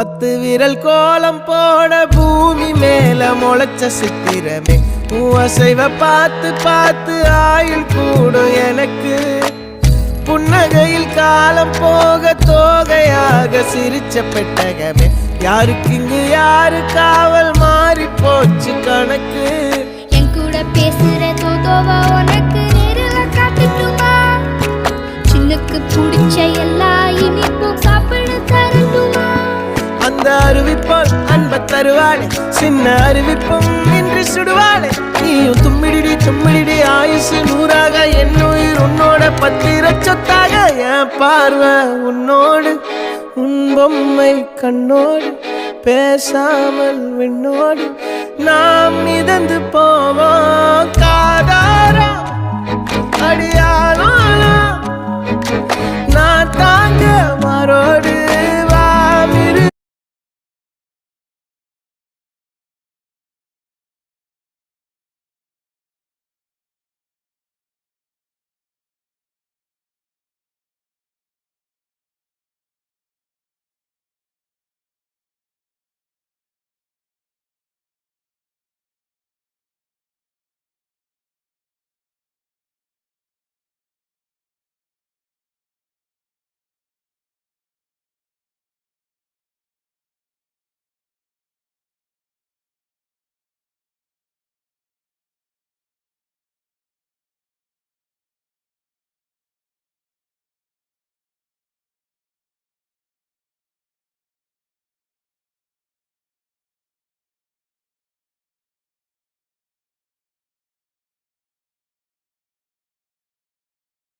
10 விரல் கோலம் போட பூமி மேல முளைச்ச சித்திரமே அசைவ பார்த்து பார்த்து ஆயுள் கூடும் எனக்கு புன்னகையில் காலம் போக தோகையாக சிரிச்ச பெட்டகமே யாருக்கு இங்கு யாரு காவல் மாறி போச்சு கணக்கு என் கூட பேசுற தோதோவா உனக்கு நேரில் காட்டுட்டுமா சின்னுக்கு பிடிச்ச எல்லா இனிப்பும் சாப்பிட தரட்டுமா அந்த அறிவிப்பால் அன்ப தருவாளே சின்ன அறிவிப்பும் இன்று சுடுவாளே நீயும் தும்மிடி தும்மிடி ஆயுசு 100ஆக என் உயிர் உன்னோட 10 சொத்தாக என் பார்வை உன்னோடு உன் பொம்மை கண்ணோடு பேசாமல் விண்ணோடு நாம் மிதந்து போவோம் காதாரா அடியாளோ நான் தாங்க மாறோடு